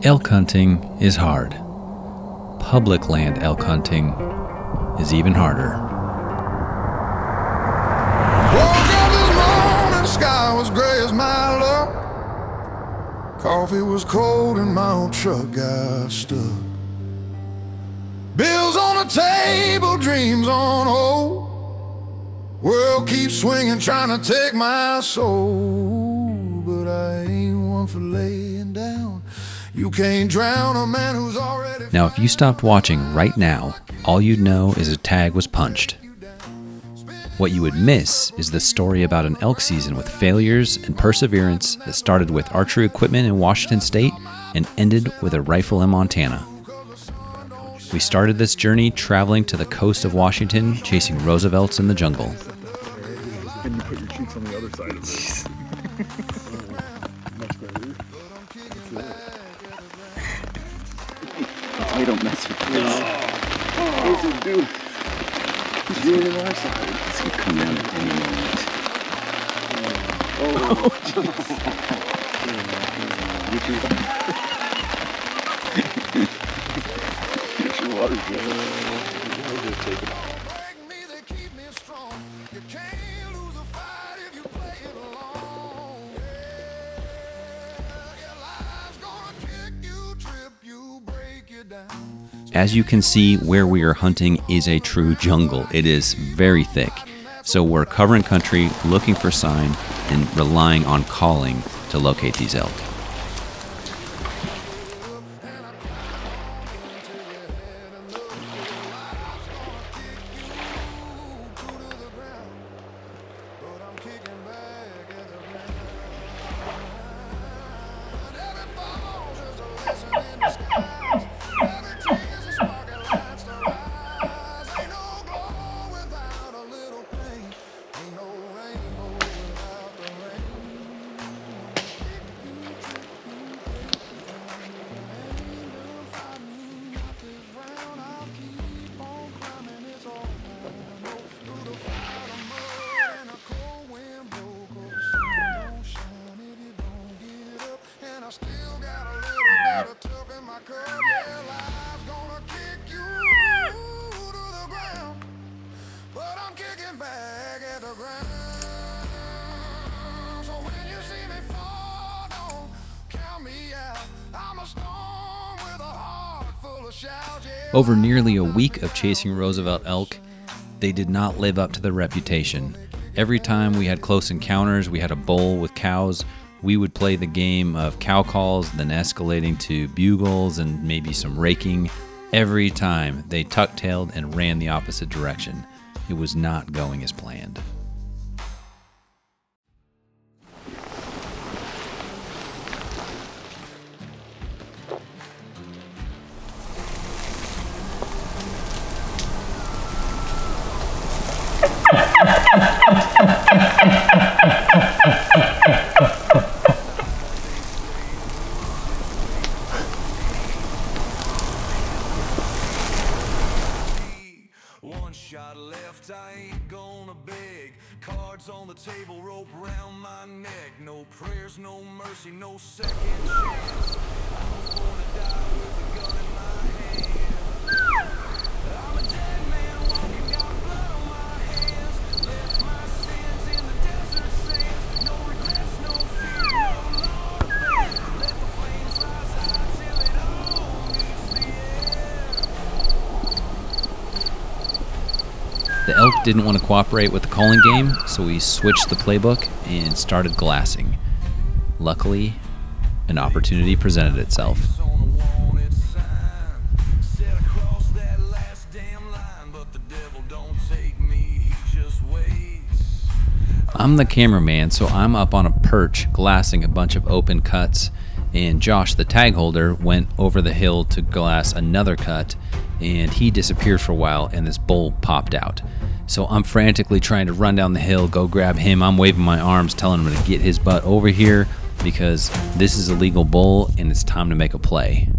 Elk hunting is hard. Public land elk hunting is even harder. Woke up this morning, the sky was gray as my luck. Coffee was cold and my old truck got stuck. Bills on the table, dreams on hold. World keeps swinging, trying to take my soul. But I ain't one for laying down. You can't drown a man who's already. Now, if you stopped watching right now, all you'd know is a tag was punched. What you would miss is the story about an elk season with failures and perseverance that started with archery equipment in Washington State and ended with a rifle in Montana. We started this journey traveling to the coast of Washington, chasing Roosevelts in the jungle. And you put your cheeks on the other side of this. Much better. We don't mess with this. Where's this dude? He's doing it on our side. This could come down at any moment. Oh, Get your water, As you can see, where we are hunting is a true jungle. It is very thick. So we're covering country, looking for sign, and relying on calling to locate these elk. Over nearly a week of chasing Roosevelt elk, they did not live up to their reputation. Every time we had close encounters, we had a bull with cows, we would play the game of cow calls, then escalating to bugles and maybe some raking. Every time they tuck-tailed and ran the opposite direction. It was not going as planned. One shot left, I ain't gonna beg. Cards on the table, rope around my neck. No prayers, no mercy, no second chance. I was born to die with a gun in my hand. I'm a dead man walking, got blood on my hands. Left my sins in the desert sands. No regrets, no fear, no law to bear. Let the flames rise high till it all meets the air. The elk didn't want to cooperate with the calling game, so we switched the playbook and started glassing. Luckily, an opportunity presented itself. I'm the cameraman, so I'm up on a perch glassing a bunch of open cuts, and Josh, the tag holder, went over the hill to glass another cut, and he disappeared for a while, and this bull popped out. So I'm frantically trying to run down the hill, go grab him. I'm waving my arms, telling him to get his butt over here because this is a legal bull and it's time to make a play.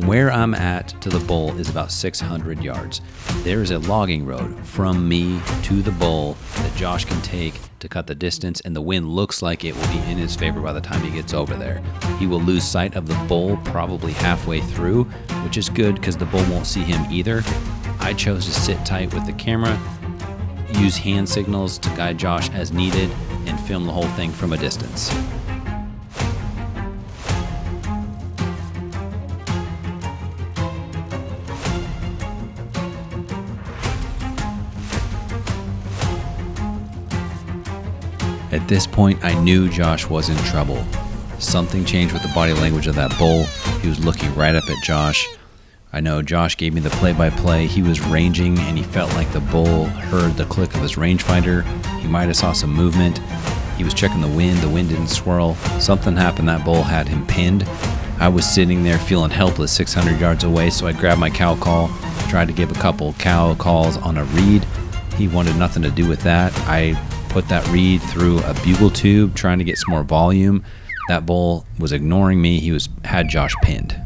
where I'm at to the bull is about 600 yards. There is a logging road from me to the bull that Josh can take to cut the distance, and the wind looks like it will be in his favor by the time he gets over there. He will lose sight of the bull probably halfway through, which is good because the bull won't see him either. I chose to sit tight with the camera, use hand signals to guide Josh as needed, and film the whole thing from a distance. At this point, I knew Josh was in trouble. Something changed with the body language of that bull. He was looking right up at Josh. I know Josh gave me the play-by-play. He was ranging, and he felt like the bull heard the click of his rangefinder. He might have saw some movement. He was checking the wind. The wind didn't swirl. Something happened. That bull had him pinned. I was sitting there feeling helpless 600 yards away, so I grabbed my cow call, tried to give a couple cow calls on a reed. He wanted nothing to do with that. I put that reed through a bugle tube, trying to get some more volume. That bull was ignoring me. He had Josh pinned.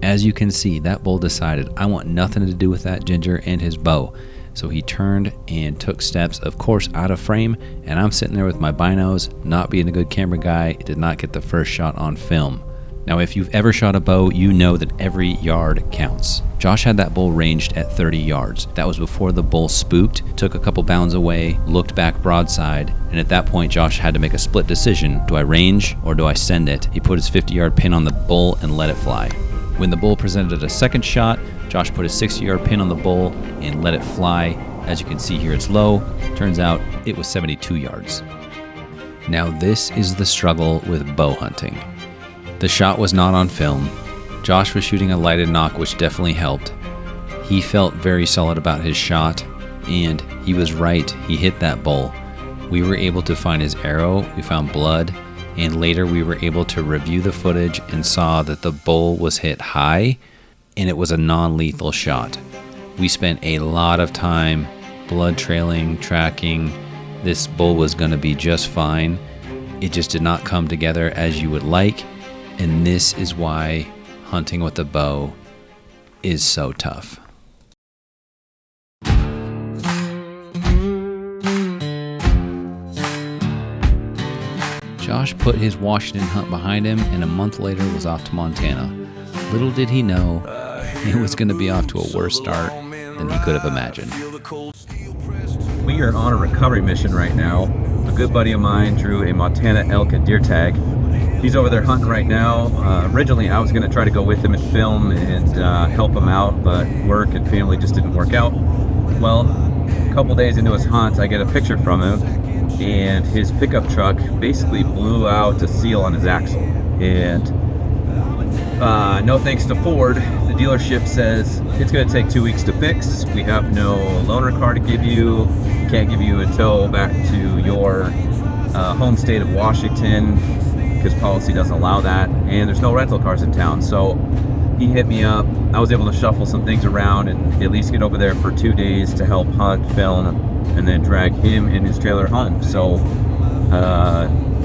As you can see, that bull decided, I want nothing to do with that Ginger and his bow. So he turned and took steps, of course, out of frame, and I'm sitting there with my binos, not being a good camera guy, did not get the first shot on film. Now, if you've ever shot a bow, you know that every yard counts. Josh had that bull ranged at 30 yards. That was before the bull spooked, took a couple bounds away, looked back broadside, and at that point, Josh had to make a split decision. Do I range or do I send it? He put his 50-yard pin on the bull and let it fly. When the bull presented a second shot, Josh put his 60-yard pin on the bull and let it fly. As you can see here, it's low. Turns out it was 72 yards. Now, this is the struggle with bow hunting. The shot was not on film. Josh was shooting a lighted nock, which definitely helped. He felt very solid about his shot, and he was right. He hit that bull. We were able to find his arrow. We found blood, and later we were able to review the footage and saw that the bull was hit high, and it was a non-lethal shot. We spent a lot of time blood trailing, tracking. This bull was going to be just fine. It just did not come together as you would like. And this is why hunting with a bow is so tough. Josh put his Washington hunt behind him, and a month later was off to Montana. Little did he know, it was going to be off to a worse start than he could have imagined. We are on a recovery mission right now. A good buddy of mine drew a Montana elk and deer tag. He's over there hunting right now. Originally, I was going to try to go with him and film and help him out, but work and family just didn't work out. Well, a couple days into his hunt, I get a picture from him, and his pickup truck basically blew out a seal on his axle. And no thanks to Ford, the dealership says it's going to take 2 weeks to fix. We have no loaner car to give you. Can't give you a tow back to your home state of Washington, because policy doesn't allow that, and there's no rental cars in town. So he hit me up. I was able to shuffle some things around and at least get over there for 2 days to help hunt, film, and then drag him and his trailer home. So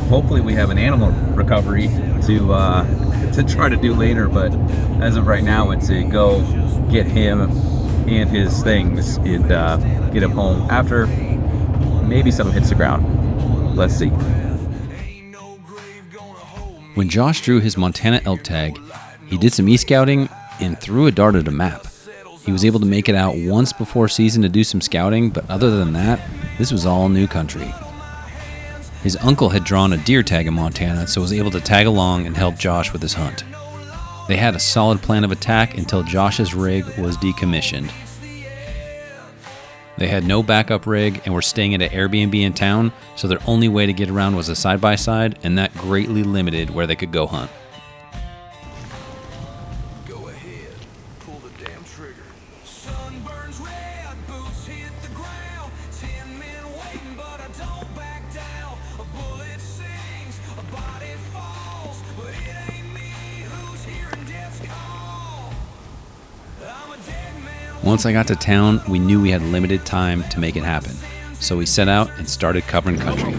hopefully we have an animal recovery to try to do later, but as of right now, it's a go get him and his things and get him home after maybe something hits the ground. Let's see. When Josh drew his Montana elk tag, he did some e-scouting and threw a dart at a map. He was able to make it out once before season to do some scouting, but other than that, this was all new country. His uncle had drawn a deer tag in Montana, so was able to tag along and help Josh with his hunt. They had a solid plan of attack until Josh's rig was decommissioned. They had no backup rig and were staying at an Airbnb in town, so their only way to get around was a side-by-side, and that greatly limited where they could go hunt. Go ahead, pull the damn trigger. Sun burns red, boots hit the ground. 10 men waiting, but I don't back down. A bullet sings, a body falls, but it ain't me who's hearing death's call. I'm a dead man. Once I got to town, we knew we had limited time to make it happen, so we set out and started covering country.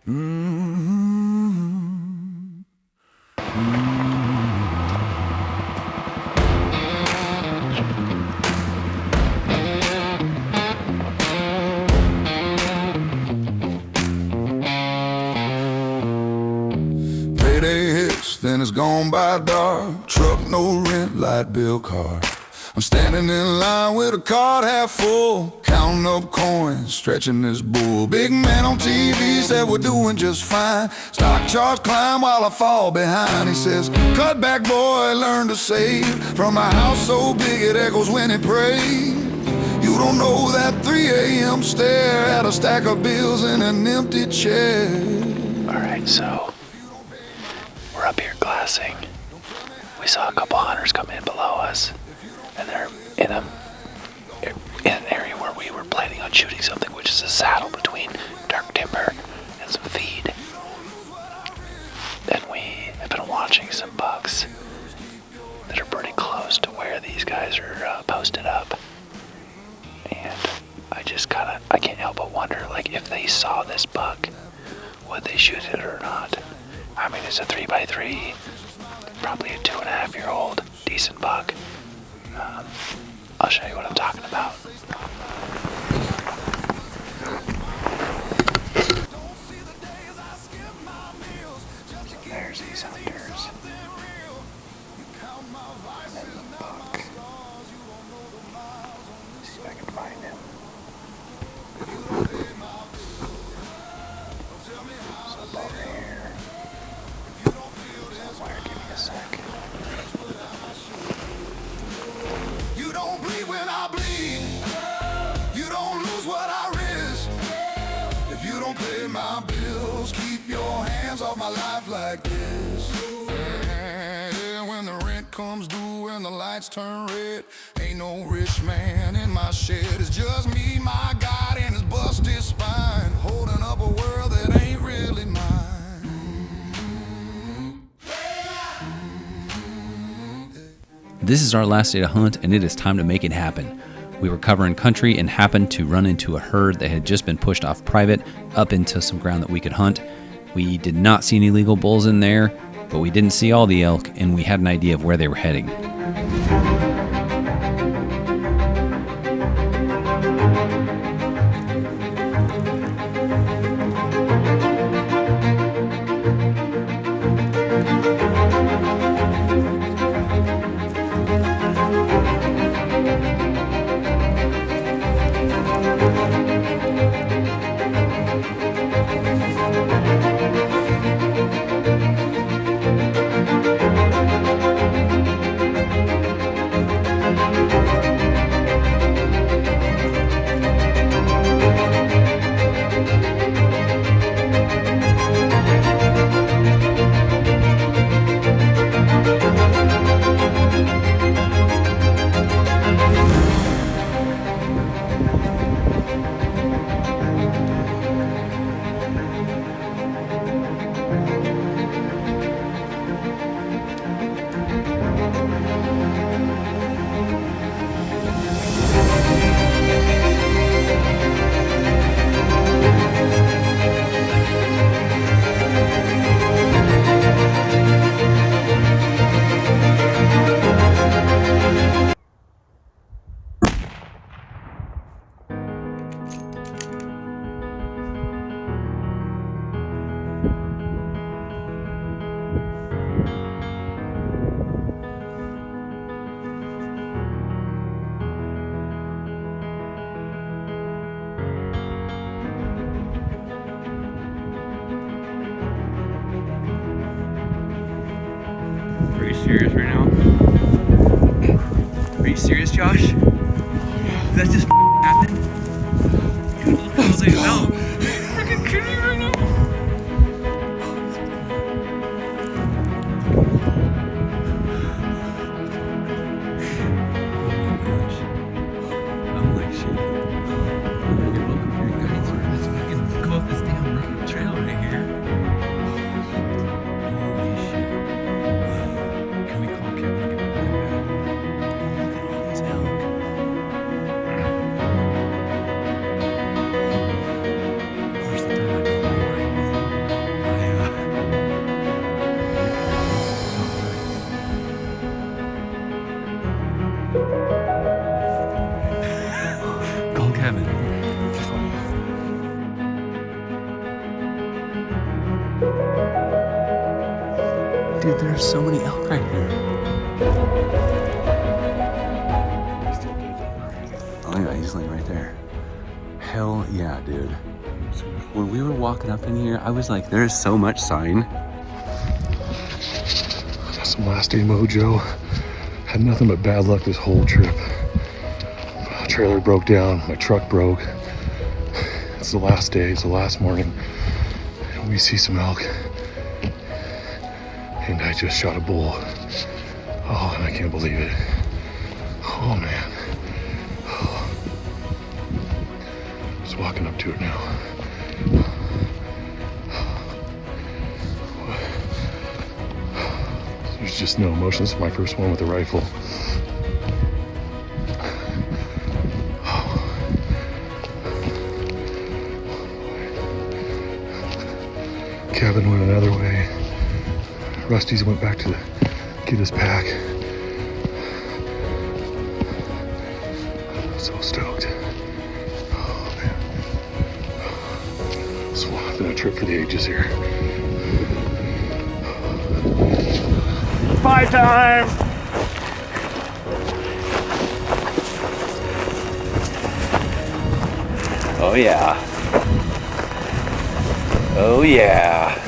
Payday hits, then it's gone by dark. Truck, no rent, light bill car. I'm standing in line with a card half full, counting up coins, stretching this bull. Big man on TV said we're doing just fine. Stock charts climb while I fall behind. He says, cut back boy, learn to save. From a house so big it echoes when it prays. You don't know that 3 a.m. stare at a stack of bills in an empty chair. Alright, so we're up here glassing. We saw a couple hunters come in below us, and they're in an area where we were planning on shooting something, which is a saddle between dark timber and some feed. And we have been watching some bucks that are pretty close to where these guys are posted up. And I can't help but wonder, like, if they saw this buck, would they shoot it or not? I mean, it's a 3x3, probably a 2.5-year-old, decent buck. I'll show you what I'm talking about. There's these hunters. And the buck. Let's see if I can find him. It's up over here. Somewhere, give me a sec. You don't bleed when I bleed. You don't lose what I risk. If you don't pay my bills, keep your hands off my life like this. Yeah, when the rent comes due and the lights turn red, ain't no rich man in my shed. It's just me, my God, and his busted spine, holding up a world that ain't really mine. This is our last day to hunt, and it is time to make it happen. We were covering country and happened to run into a herd that had just been pushed off private up into some ground that we could hunt. We did not see any legal bulls in there, but we didn't see all the elk, and we had an idea of where they were heading. Are you serious right now? Are you serious, Josh? That just happened? Dude, I was like, no. Freaking kidding me right now? I'm like, shit. You're looking for your guides. Let's fucking go up this damn trail right here. Holy shit. Can we call Kevin and get him back? Look at all these elk. Dude, there's so many elk right here. Oh yeah, he's laying right there. Hell yeah, dude. When we were walking up in here, I was like, there is so much sign. Got some last day mojo. Had nothing but bad luck this whole trip. Trailer broke down, my truck broke. It's the last day, it's the last morning. And we see some elk. And I just shot a bull. Oh, and I can't believe it. Oh man. Oh. Just walking up to it now. There's just no emotion. This is my first one with a rifle. Kevin went another way. Rusty's went back to get his pack. So stoked. Oh man. It's been a trip for the ages here. Bye time! Oh yeah. Oh yeah.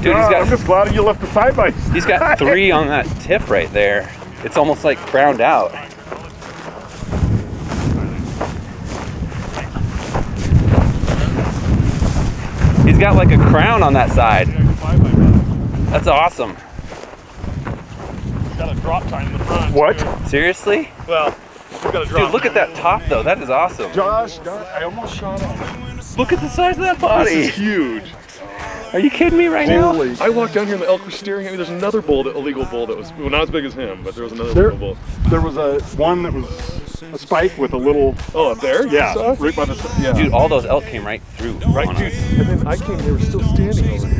Dude, I'm just glad you left the side by side. he's got 3 on that tip right there. It's almost like browned out. He's got like a crown on that side. That's awesome. Got a drop tine in the front. What? Seriously? Well, we got a drop. Dude, look at that top though. That is awesome. Josh, I almost shot him. Look at the size of that body. This is huge. Are you kidding me right now? Holy. I walked down here and the elk were staring at me. There's another bull, illegal bull that was not as big as him, but there was another illegal bull. There was one that was a spike with a little. Oh, up there? Yeah. Right by the. Yeah. Dude, all those elk came right through. Right, on dude. us. And then I came, they were still standing over here.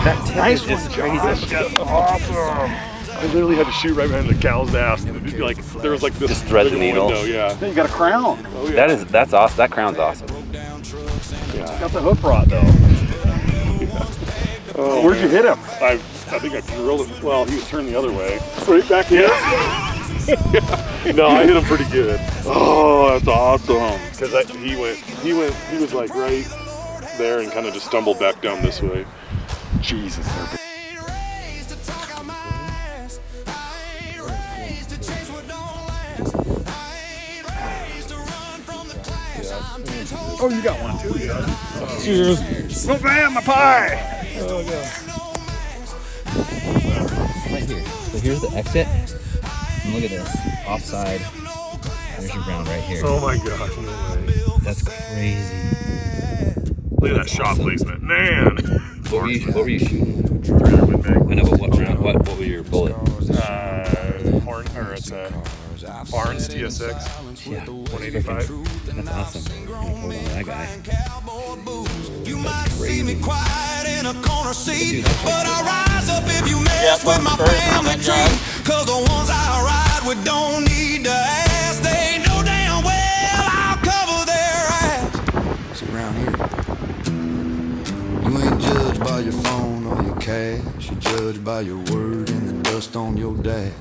That tip Nice is just one, crazy. Josh. Awesome. I literally had to shoot right behind the cow's ass. Like there was like this. Just thread the little needle. window, yeah. Then you got a crown. Oh, yeah. That's awesome. That crown's awesome. Yeah. Got the hoof rot though. Oh, where'd you hit him? I think I drilled him. Well, he was turned the other way. Right back here? No, I hit him pretty good. Oh, that's awesome. Because he was like right there and kind of just stumbled back down this way. Jesus. Oh, you got one too, yeah. Cheers. No bam, my pie. Oh, God. Right here. So here's the exit. And look at this. Offside. There's your ground right here. Oh my gosh, no way. That's crazy. Look at that shot placement. Man. What were you shooting? I know, but what round? What was your bullet? It's a Barnes TSX. Yeah. 185. That's awesome. Hold on to that guy. You might see me quiet in a corner seat, but I rise up if you mess with my family tree. Cause the ones I ride with don't need to ask. They know damn well I'll cover their ass. See, around here, you ain't judged by your phone or your cash. You're judged by your word and the dust on your dash.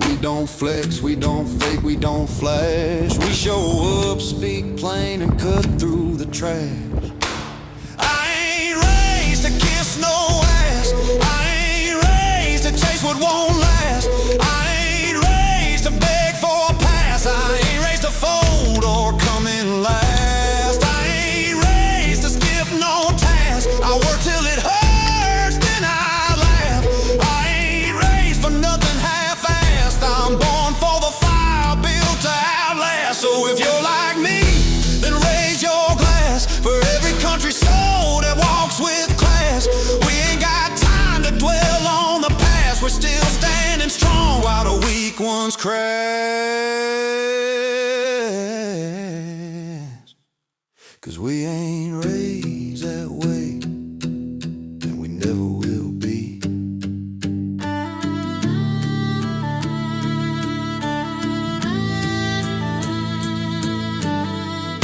We don't flex, we don't fake, we don't flash. We show up, speak plain, and cut through the trash. I ain't raised to kiss no ass. I ain't raised to chase what won't last. I ain't raised to beg for a pass. I ain't raised to fold or come in last. I ain't raised to skip no task. I work till it hurts, then I laugh. I ain't raised for nothing half-assed. I'm born for the fire, built to outlast. So if you're like me, then raise your glass for every country soul that walks with class. We ain't got time to dwell on the past. We're still standing strong while the weak ones crash. Cause we ain't